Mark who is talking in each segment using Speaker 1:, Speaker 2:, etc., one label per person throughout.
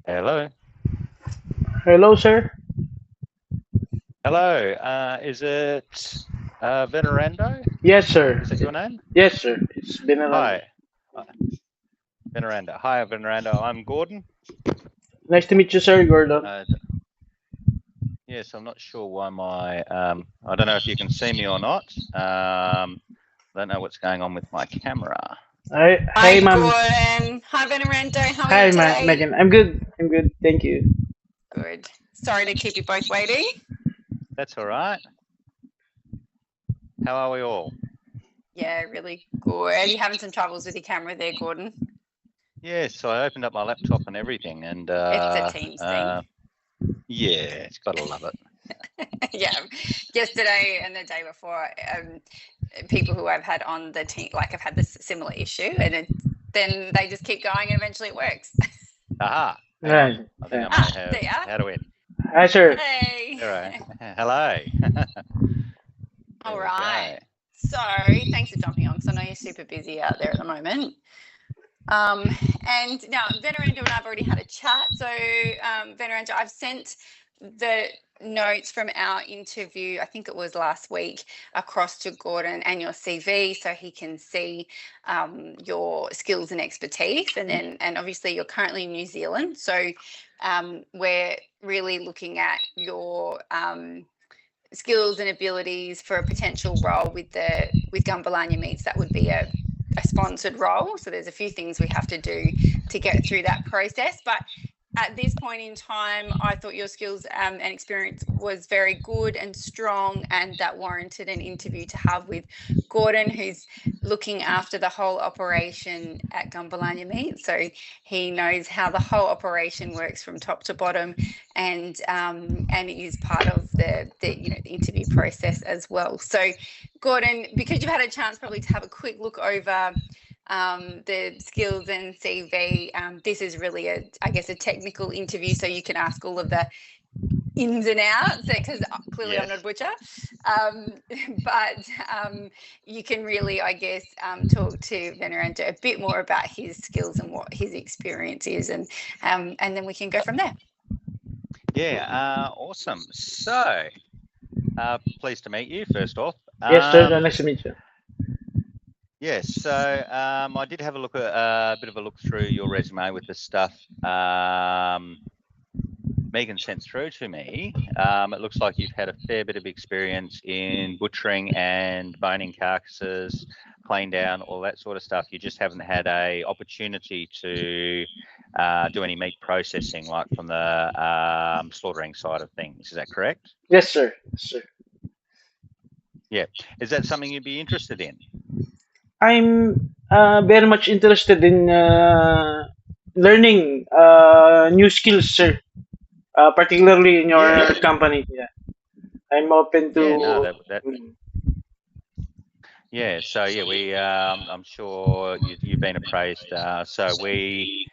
Speaker 1: Hello.
Speaker 2: Hello, sir.
Speaker 1: Hello. Is it Venerando?
Speaker 2: Yes, sir.
Speaker 1: Is that your name?
Speaker 2: Yes, sir. It's been around.
Speaker 1: Hi, uh, Venerando. Hi, Venerando. I'm Gordon.
Speaker 2: Nice to meet you, sir, Gordon.
Speaker 1: Yes, I'm not sure why I don't know if you can see me or not. I don't know what's going on with my camera.
Speaker 2: Hi,
Speaker 3: Hi,
Speaker 2: hey, ma'am.
Speaker 3: Gordon. Hi, Venerando. How are you
Speaker 2: Hi,
Speaker 3: today?
Speaker 2: Megan. I'm good. I'm good. Thank you.
Speaker 3: Good. Sorry to keep you both waiting.
Speaker 1: That's all right. How are we all?
Speaker 3: Yeah, really good. You having some troubles with your camera there, Gordon?
Speaker 1: Yes, so I opened up my laptop and everything, and
Speaker 3: It's a Teams thing.
Speaker 1: yeah, it's gotta love it.
Speaker 3: Yeah. Yesterday and the day before, people who I've had on the team, like, have had this similar issue, and then they just keep going, and eventually it works.
Speaker 1: Aha, hang on.
Speaker 2: Right.
Speaker 1: I think I may have.
Speaker 3: There you are.
Speaker 1: How do we?
Speaker 2: Hi, sir.
Speaker 3: Hey.
Speaker 1: All right. Hello.
Speaker 3: All
Speaker 1: There we
Speaker 3: right.
Speaker 1: go.
Speaker 3: So thanks for jumping on, because I know you're super busy out there at the moment. And now Veneranda and I've already had a chat. So Veneranda, I've sent the notes from our interview, I think it was last week, across to Gordon and your CV, so he can see your skills and expertise. And obviously you're currently in New Zealand, so we're really looking at your skills and abilities for a potential role with Gumbalanya Meats. That would be a sponsored role. So there's a few things we have to do to get through that process. But at this point in time, I thought your skills and experience was very good and strong, and that warranted an interview to have with Gordon, who's looking after the whole operation at Gumbalanya Meat. So he knows how the whole operation works from top to bottom, and is part of the interview process as well. So Gordon, because you've had a chance probably to have a quick look over the skills and CV, this is really I guess a technical interview, so you can ask all of the ins and outs, because clearly I'm not a butcher, but you can really, I guess, talk to Veneranda a bit more about his skills and what his experience is, and then we can go from there.
Speaker 1: Yeah, awesome. So, pleased to meet you, first off.
Speaker 2: Yes, sir. Nice to meet you.
Speaker 1: Yes, so I did have a look at a bit of a look through your resume with the stuff Megan sent through to me. It looks like you've had a fair bit of experience in butchering and boning carcasses, clean down, all that sort of stuff. You just haven't had a opportunity to do any meat processing, like from the slaughtering side of things. Is that correct?
Speaker 2: Yes, sir. Yes, sir.
Speaker 1: Yeah. Is that something you'd be interested in?
Speaker 2: I'm very much interested in learning new skills, sir. Particularly in your
Speaker 1: Yeah.
Speaker 2: company. Yeah. I'm open
Speaker 1: Yeah. No,
Speaker 2: to.
Speaker 1: that yeah. So yeah, I'm sure you've been appraised. So we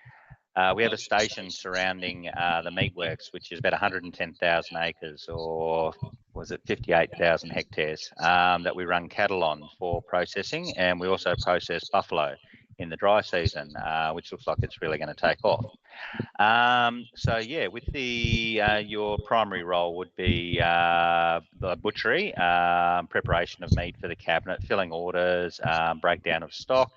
Speaker 1: have a station surrounding the meatworks, which is about 110,000 acres, or was it 58,000 hectares, that we run cattle on for processing, and we also process buffalo in the dry season, which looks like it's really going to take off. So yeah, with your primary role would be the butchery, preparation of meat for the cabinet, filling orders, breakdown of stock.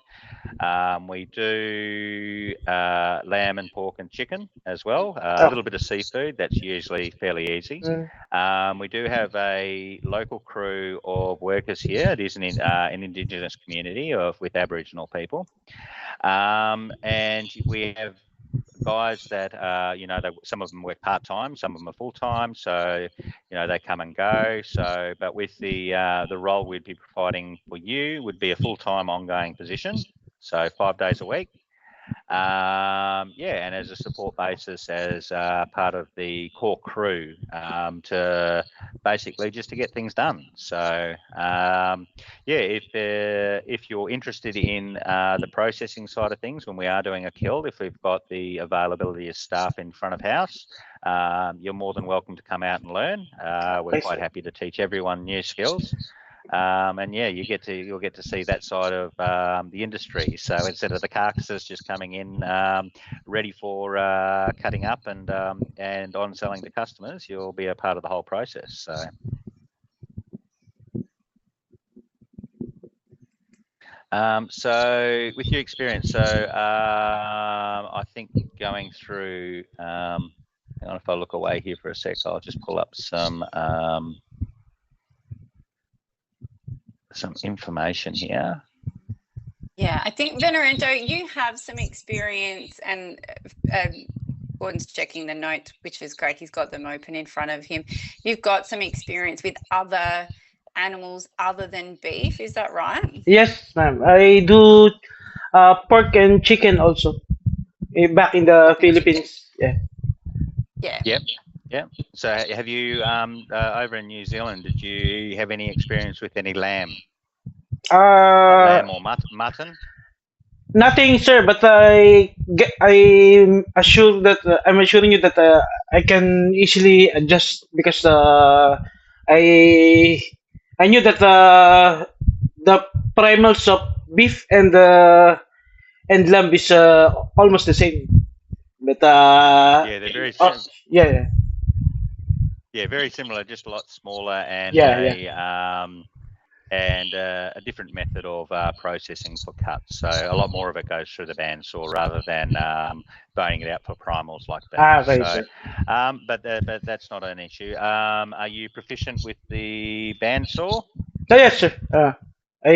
Speaker 1: We do lamb and pork and chicken as well. A
Speaker 2: Oh.
Speaker 1: little bit of seafood, that's usually fairly easy.
Speaker 2: Mm.
Speaker 1: We do have a local crew of workers here. It is an Indigenous community with Aboriginal people. And we have guys that some of them work part-time, some of them are full-time, so they come and go. So but with the role we'd be providing for you would be a full-time ongoing position, so 5 days a week. And as a support basis, as part of the core crew, to basically just to get things done. So if you're interested in the processing side of things, when we are doing a kill, if we've got the availability of staff in front of house, you're more than welcome to come out and learn. We're
Speaker 2: Nice.
Speaker 1: quite happy to teach everyone new skills. And yeah, you'll get to see that side of the industry. So instead of the carcasses just coming in ready for cutting up and on selling to customers, you'll be a part of the whole process. So. So with your experience, so I think going through, hang on, if I look away here for a sec, I'll just pull up some information here.
Speaker 3: Yeah, I think Venerando, you have some experience, and Gordon's checking the notes, which is great. He's got them open in front of him. You've got some experience with other animals other than beef, is that right?
Speaker 2: Yes, ma'am. I do pork and chicken also back in the Philippines. Yeah.
Speaker 3: Yeah.
Speaker 1: Yep. So have you over in New Zealand? Did you have any experience with any lamb? Lamb or mutton?
Speaker 2: Nothing, sir. But I'm assuring you that I can easily adjust because I knew that the primals of beef and lamb is almost the same. But
Speaker 1: Yeah, they're very
Speaker 2: yeah.
Speaker 1: Yeah, very similar, just a lot smaller, and a different method of processing for cuts. So a lot more of it goes through the bandsaw rather than boning it out for primals like that.
Speaker 2: Right,
Speaker 1: so,
Speaker 2: sir.
Speaker 1: but that's not an issue. Are you proficient with the bandsaw?
Speaker 2: Yes, sir. I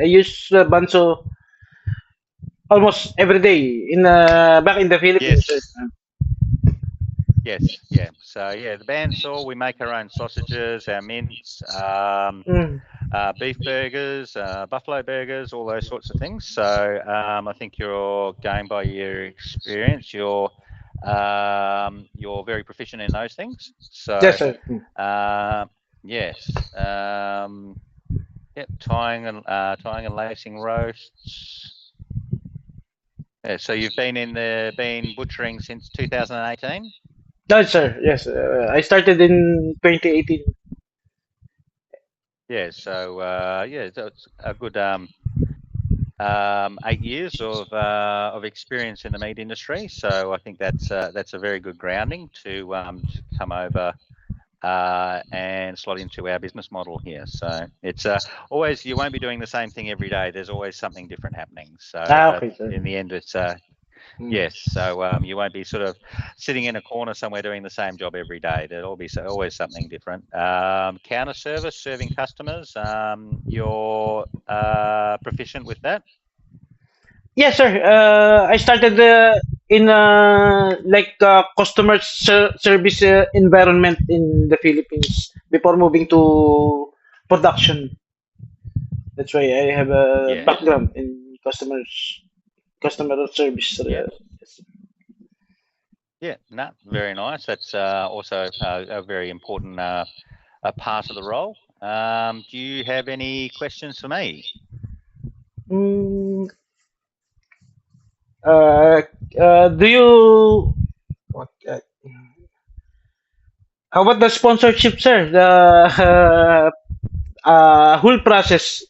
Speaker 2: use bandsaw almost every day in back in the Philippines.
Speaker 1: Yes. Yes, yeah. So yeah, the bandsaw, we make our own sausages, our mince, beef burgers, buffalo burgers, all those sorts of things. So I think you're going by your experience. You're very proficient in those things. So
Speaker 2: yes, sir.
Speaker 1: yes. Yep, tying and lacing roasts. Yeah, so you've been butchering since 2018?
Speaker 2: No, sir. Yes, I started in 2018.
Speaker 1: Yeah, so it's a good 8 years of experience in the meat industry. So I think that's a very good grounding to come over and slot into our business model here. So it's always, you won't be doing the same thing every day. There's always something different happening. So
Speaker 2: okay, sir.
Speaker 1: in the end, it's yes. So you won't be sort of sitting in a corner somewhere doing the same job every day. There'll be always something different. Counter service, serving customers. You're proficient with that?
Speaker 2: Yes, sir. I started in customer service environment in the Philippines before moving to production. That's why I have a background in customer service.
Speaker 1: Yeah, no, very nice. That's also a very important part of the role. Do you have any questions for me?
Speaker 2: Do you how about the sponsorship, sir? The whole process,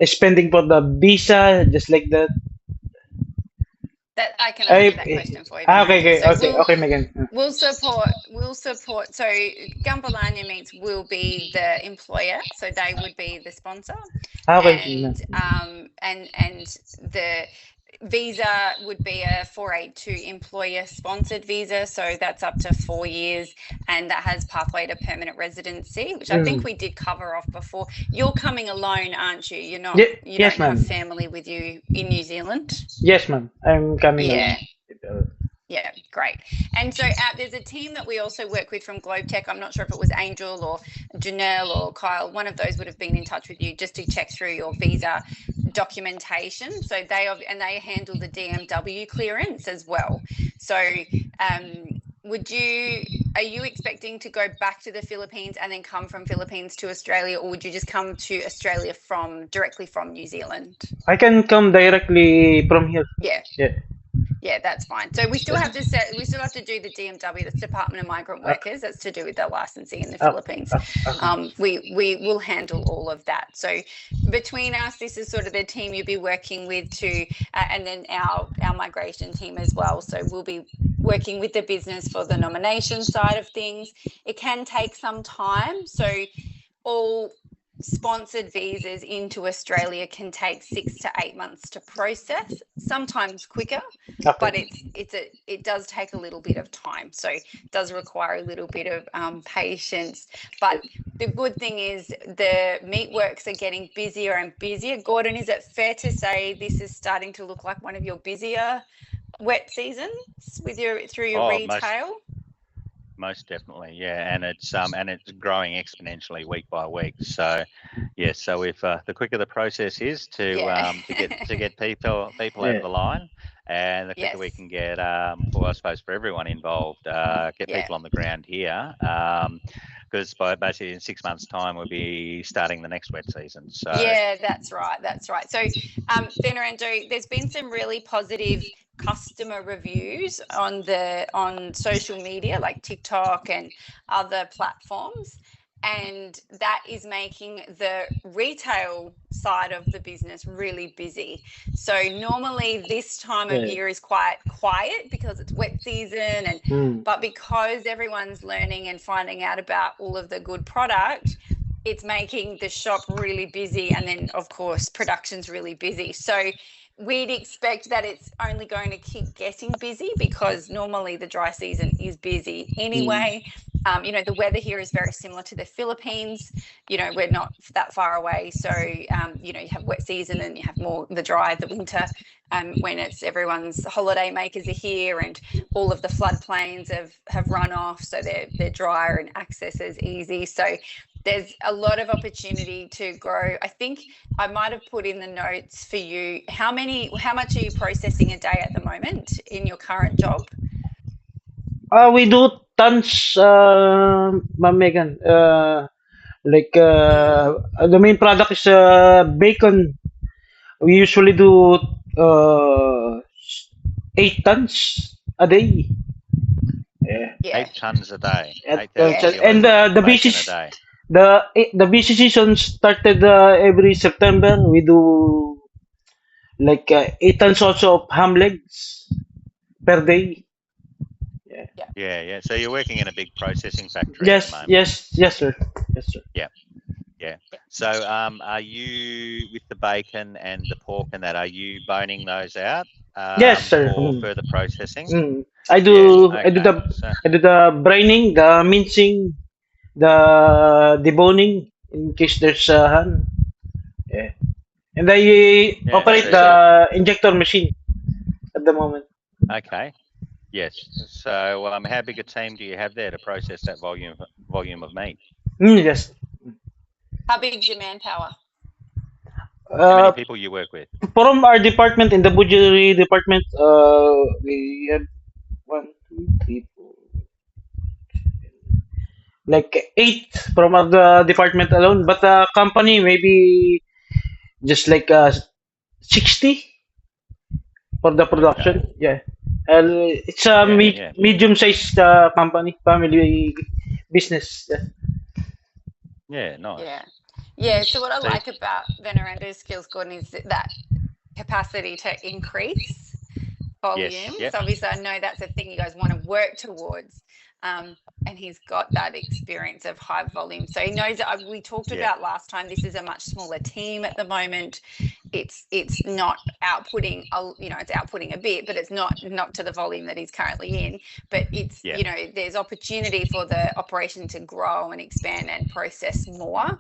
Speaker 2: spending for the visa, just like that.
Speaker 3: That I can answer that question for you.
Speaker 2: Okay, Megan.
Speaker 3: We'll support. So Gampalanya Meats will be the employer, so they would be the sponsor.
Speaker 2: Okay.
Speaker 3: And the visa would be a 482 employer sponsored visa, so that's up to 4 years, and that has pathway to permanent residency, which I think we did cover off before. You're coming alone, aren't you? You're not. You don't have family with you in New Zealand.
Speaker 2: Yes, ma'am. I'm coming.
Speaker 3: Alone. Yeah, great. And so there's a team that we also work with from Globetech. I'm not sure if it was Angel or Janelle or Kyle. One of those would have been in touch with you just to check through your visa documentation. So they handle the DMW clearance as well. So are you expecting to go back to the Philippines and then come from Philippines to Australia, or would you just come to Australia directly from New Zealand?
Speaker 2: I can come directly from here.
Speaker 3: Yeah. Yeah, that's fine. So we still have to do the DMW, that's Department of Migrant Workers. That's to do with their licensing in the Philippines. We will handle all of that. So between us, this is sort of the team you'll be working with to, and then our migration team as well. So we'll be working with the business for the nomination side of things. It can take some time. So all sponsored visas into Australia can take 6 to 8 months to process, sometimes quicker, but it does take a little bit of time. So it does require a little bit of patience. But the good thing is the meatworks are getting busier and busier. Gordon, is it fair to say this is starting to look like one of your busier wet seasons through your retail?
Speaker 1: Most definitely, yeah, and it's growing exponentially week by week. So, yes, so if the quicker the process is to get people over the line, and the quicker we can get, I suppose for everyone involved, get people on the ground here, because by basically in 6 months' time we'll be starting the next wet season. So
Speaker 3: yeah, that's right. So, Venerando, there's been some really positive customer reviews on social media like TikTok and other platforms, and that is making the retail side of the business really busy. So normally this time of year is quite quiet because it's wet season, and but because everyone's learning and finding out about all of the good product, it's making the shop really busy, and then of course production's really busy. So we'd expect that it's only going to keep getting busy because normally the dry season is busy anyway. The weather here is very similar to the Philippines. We're not that far away. So, you have wet season and you have more the winter, when it's everyone's holiday makers are here and all of the floodplains have run off. So they're drier and access is easy. So there's a lot of opportunity to grow. I think I might have put in the notes for you. How much are you processing a day at the moment in your current job?
Speaker 2: We do tons, Ma'am Megan. The main product is bacon. We usually do 8 tons a day.
Speaker 3: Yeah.
Speaker 1: 8 tons a day.
Speaker 2: And the busy season started every September. We do 8 tons also of ham legs per day.
Speaker 1: Yeah. So you're working in a big processing factory
Speaker 2: Yes,
Speaker 1: at the moment.
Speaker 2: yes, sir.
Speaker 1: Yeah. So, are you with the bacon and the pork and that? Are you boning those out?
Speaker 2: Yes, sir.
Speaker 1: For further processing.
Speaker 2: I do. I do the brining, the mincing, the deboning in case there's hand. Yeah. And I operate the injector machine at the moment.
Speaker 1: Okay. Yes. So, how big a team do you have there to process that volume of meat?
Speaker 2: Yes.
Speaker 3: How big is your manpower?
Speaker 1: How many people you work with?
Speaker 2: From our department, in the budgetary department, we have 1, 2, 3, 4, 8 from the department alone. But the company maybe just 60 for the production.
Speaker 1: Okay.
Speaker 2: Yeah. It's a medium-sized company, family business.
Speaker 1: Yeah, nice.
Speaker 3: Yeah. So what I like about Venerando's skills, Gordon, is that capacity to increase volume.
Speaker 1: Yes.
Speaker 3: So obviously I know that's a thing you guys want to work towards. And he's got that experience of high volume. So he knows that we talked about last time, this is a much smaller team at the moment. It's not outputting, it's outputting a bit, but it's not to the volume that he's currently in. But it's, there's opportunity for the operation to grow and expand and process more,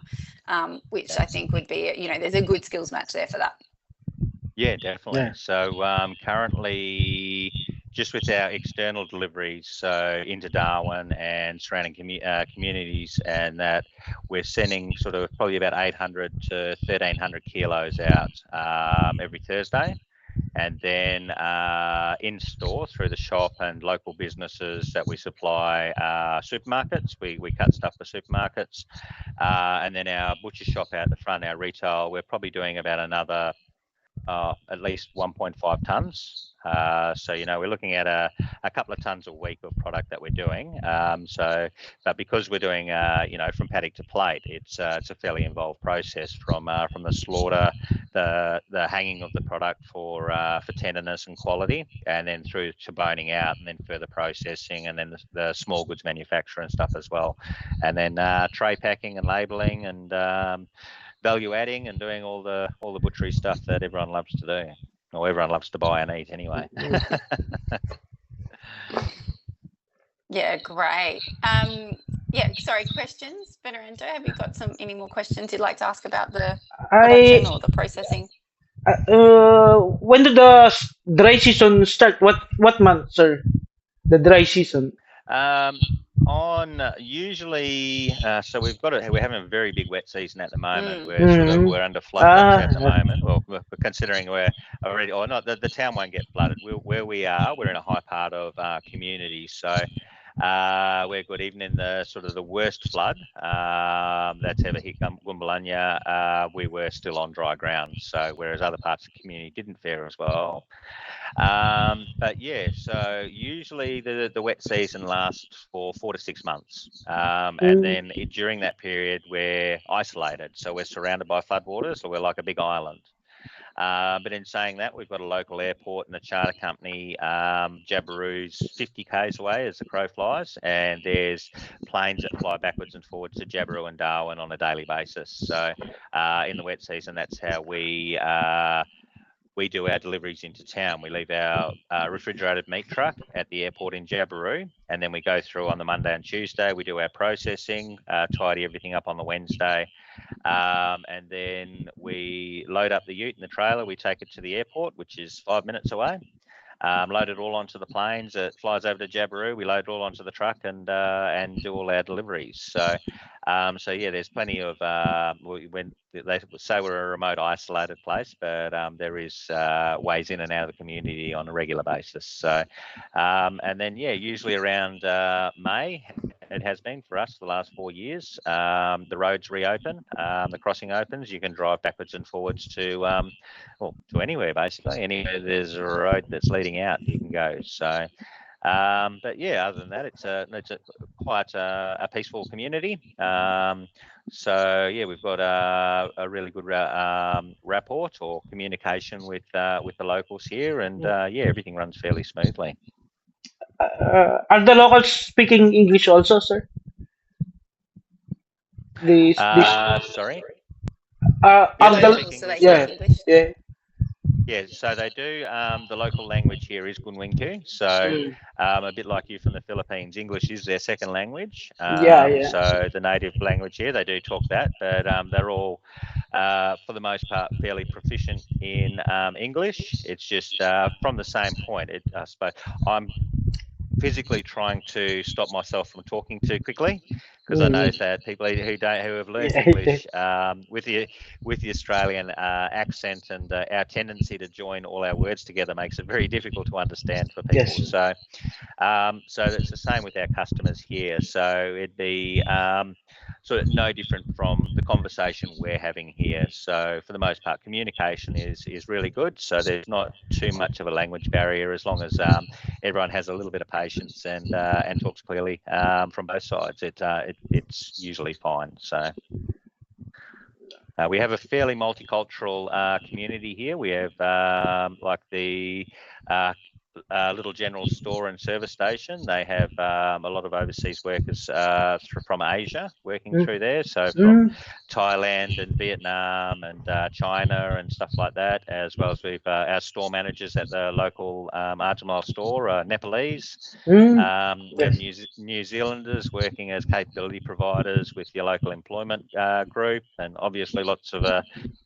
Speaker 3: which I think would be, there's a good skills match there for that.
Speaker 1: Yeah, definitely.
Speaker 2: Yeah.
Speaker 1: So currently, just with our external deliveries, so into Darwin and surrounding communities, and that we're sending sort of probably about 800 to 1,300 kilos out every Thursday. And then in store through the shop and local businesses that we supply supermarkets, we cut stuff for supermarkets. And then our butcher shop out the front, our retail, we're probably doing about another at least 1.5 tons. So we're looking at a couple of tons a week of product that we're doing. But because we're doing from paddock to plate, it's a fairly involved process from the slaughter, the hanging of the product for tenderness and quality, and then through to boning out, and then further processing, and then the small goods manufacture and stuff as well, and then tray packing and labelling and value adding and doing all the butchery stuff that everyone loves to do, or everyone loves to buy and eat anyway.
Speaker 3: Yeah, great. Sorry, questions, Venerando? Have you got any more questions you'd like to ask about the production or the processing?
Speaker 2: When did the dry season start? What month, sir? The dry season.
Speaker 1: On usually, so we're having a very big wet season at the moment. We're under flood watch at the moment. Well, we're considering we're already, or not. The town won't get flooded. Where we are, we're in a high part of community, so we're good. Even in the sort of the worst flood that's ever hit Gumbalanya, we were still on dry ground. So whereas other parts of the community didn't fare as well. But yeah, so usually the wet season lasts for 4 to 6 months, and then during that period we're isolated, so we're surrounded by floodwaters, so we're like a big island. But in saying that, we've got a local airport and a charter company. Jabiru's 50 k's away as the crow flies, and there's planes that fly backwards and forwards to Jabiru and Darwin on a daily basis. So in the wet season, that's how we do our deliveries into town. We leave our refrigerated meat truck at the airport in Jabiru, and then we go through on the Monday and Tuesday. We do our processing, tidy everything up on the Wednesday, and then we load up the ute and the trailer. We take it to the airport, which is 5 minutes away. Load it all onto the planes. It flies over to Jabiru. We load it all onto the truck and do all our deliveries. So yeah, there's plenty of when they say we're a remote, isolated place, but there is ways in and out of the community on a regular basis. So and then yeah, usually around May, it has been for us for the last 4 years. The roads reopen, the crossing opens. You can drive backwards and forwards to anywhere basically. Anywhere there's a road that's leading out, you can go. So. But yeah, other than that, it's quite a peaceful community. So yeah, we've got a really good rapport or communication with the locals here, and yeah, everything runs fairly smoothly.
Speaker 2: Are the locals speaking English also, sir?
Speaker 1: Sorry.
Speaker 2: Are
Speaker 1: they
Speaker 2: the
Speaker 1: speak English.
Speaker 2: yeah.
Speaker 1: Yeah, so they do. The local language here is Gunwingku. So a bit like you from the Philippines, English is their second language. So the native language here, they do talk that, but they're all, for the most part, fairly proficient in English. It's just from the same point. I suppose I'm physically trying to stop myself from talking too quickly, because I know that people who have learned English with the Australian accent and our tendency to join all our words together makes it very difficult to understand for people.
Speaker 2: Yes.
Speaker 1: So it's the same with our customers here. So it'd be sort of no different from the conversation we're having here. So for the most part, communication is really good. So there's not too much of a language barrier, as long as everyone has a little bit of patience and talks clearly from both sides. It's usually fine. So we have a fairly multicultural community here. We have like the little general store and service station. They have a lot of overseas workers from Asia working through there. So from Thailand and Vietnam and China and stuff like that, as well as we've our store managers at the local Arjamile store, Nepalese. We have New Zealanders working as capability providers with your local employment group, and obviously lots of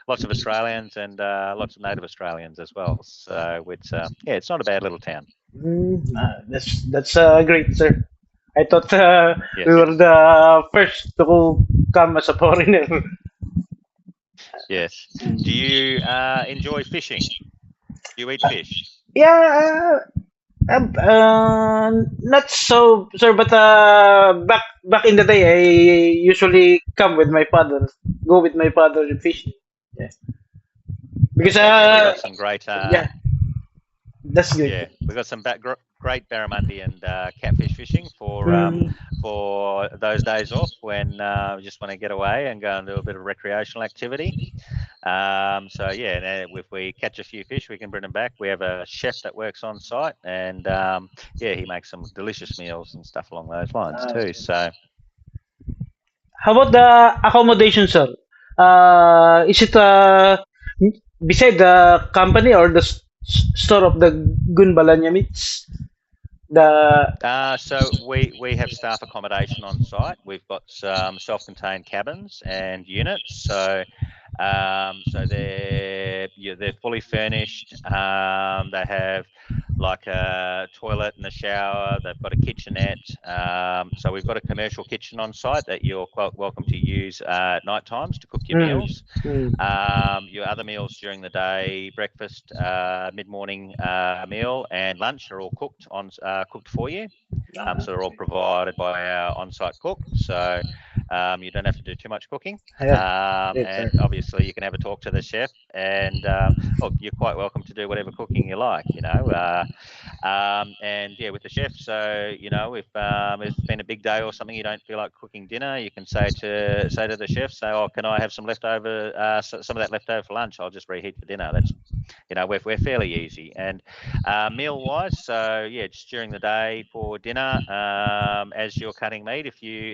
Speaker 1: Australians and lots of native Australians as well. So it's yeah, it's not a bad little town.
Speaker 2: That's great, sir. I thought
Speaker 1: Yes.
Speaker 2: we were the first to come as a foreigner.
Speaker 1: Yes. Do you enjoy fishing? Do you eat fish?
Speaker 2: Yeah, not so, sir, but back in the day, I usually go with my father fishing. Yeah. Because
Speaker 1: we've got some great
Speaker 2: yeah, that's good.
Speaker 1: yeah, we've got some great barramundi and catfish fishing
Speaker 2: Mm.
Speaker 1: for those days off when we just want to get away and go and do a bit of recreational activity. So yeah, and if we catch a few fish, we can bring them back. We have a chef that works on site, and yeah, he makes some delicious meals and stuff along those lines too. So
Speaker 2: How about the accommodation, sir? Is it beside the company or the store of the Gunbalanya meats? The
Speaker 1: so we have staff accommodation on site. We've got some self-contained cabins and units. So they're fully furnished. They have like a toilet and a shower. They've got a kitchenette. So we've got a commercial kitchen on site that you're quite welcome to use at night times to cook your meals. Your other meals during the day, breakfast, mid-morning meal, and lunch are all cooked for you. So they're all provided by our on-site cook. So you don't have to do too much cooking. And obviously you can have a talk to the chef, and look, you're quite welcome to do whatever cooking you like, you know. And yeah, with the chef, so you know, if it's been a big day or something, you don't feel like cooking dinner, you can say to the chef, say, oh, can I have some leftover, some of that leftover for lunch? I'll just reheat for dinner. That's, you know, we're fairly easy. And meal wise, so yeah, just during the day for dinner, as you're cutting meat,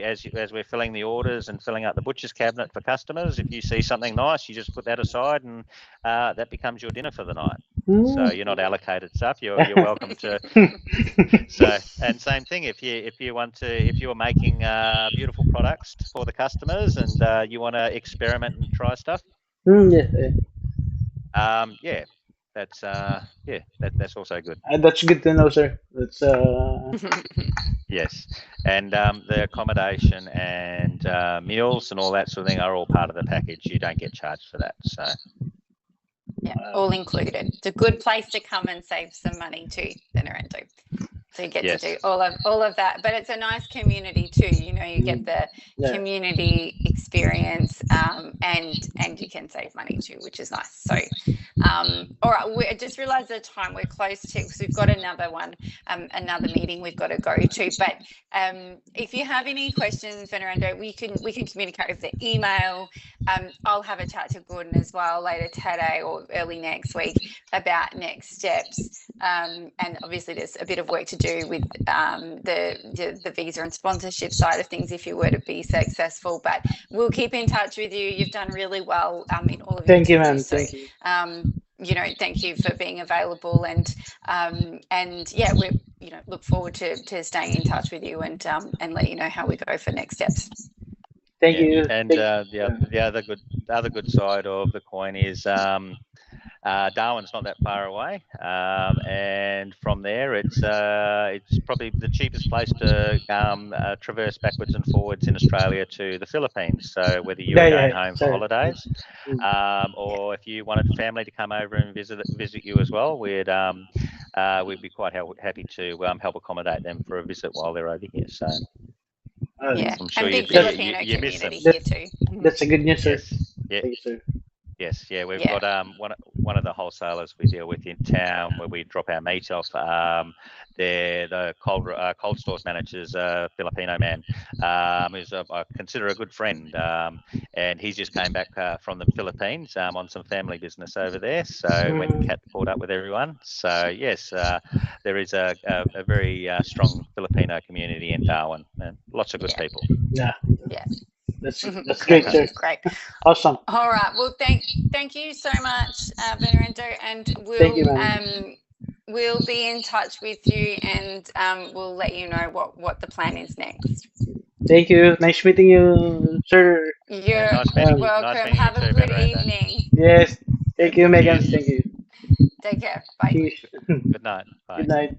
Speaker 1: as we're filling the orders and filling up the butcher's cabinet for customers, if you see something nice, you just put that aside, and that becomes your dinner for the night. So you're not allocated stuff. You're welcome to. So, and same thing, if you're making beautiful products for the customers, and you want to experiment and try stuff.
Speaker 2: Yeah.
Speaker 1: Yeah, that's also good.
Speaker 2: That's good to know, sir. That's
Speaker 1: Yes, and the accommodation and meals and all that sort of thing are all part of the package. You don't get charged for that. So
Speaker 3: yeah, all included. It's a good place to come and save some money too, Venerando. So you get to do all of that, but it's a nice community too. You know, you get the community experience, and you can save money too, which is nice. So, all right, I just realised the time we're close to, because we've got another one, another meeting we've got to go to. But if you have any questions, Venerando, we can communicate with the email. I'll have a chat to Gordon as well later today or early next week about next steps. And obviously there's a bit of work to do with the visa and sponsorship side of things if you were to be successful, but we'll keep in touch with you. You've done really well in all of your
Speaker 2: Thank you, ma'am.
Speaker 3: So,
Speaker 2: Thank you.
Speaker 3: You know, thank you for being available, and yeah, we look forward to staying in touch with you and let you know how we go for next steps.
Speaker 2: Thank you.
Speaker 1: And the other good side of the coin is Darwin's not that far away, and from there it's probably the cheapest place to traverse backwards and forwards in Australia to the Philippines. So whether you're going home for holidays, or if you wanted family to come over and visit you as well, we'd be quite happy to help accommodate them for a visit while they're over here. So
Speaker 3: yeah,
Speaker 1: I'm sure
Speaker 3: and big
Speaker 1: you
Speaker 3: Filipino
Speaker 1: miss them.
Speaker 3: community here too.
Speaker 2: That's a good news, sir.
Speaker 1: Yeah.
Speaker 2: Thank you, sir.
Speaker 1: Yes, yeah, we've got one of the wholesalers we deal with in town where we drop our meat off. They're the cold stores manager's a Filipino man, who's I consider a good friend, and he's just came back from the Philippines on some family business over there. So went and caught up with everyone. So yes, there is a very strong Filipino community in Darwin, and lots of good people.
Speaker 2: Yeah.
Speaker 3: Yeah.
Speaker 2: That's great, sir.
Speaker 3: Great.
Speaker 2: Awesome.
Speaker 3: All right. Well, thank you so much, Venerando, and we'll be in touch with you, and we'll let you know what the plan is next.
Speaker 2: Thank you. Nice meeting you, sir.
Speaker 3: You're welcome.
Speaker 1: Nice
Speaker 3: Have a good evening.
Speaker 2: Yes. Thank you, Megan. Thank you.
Speaker 3: Take care. Bye.
Speaker 1: Good night. Bye.
Speaker 2: Good night.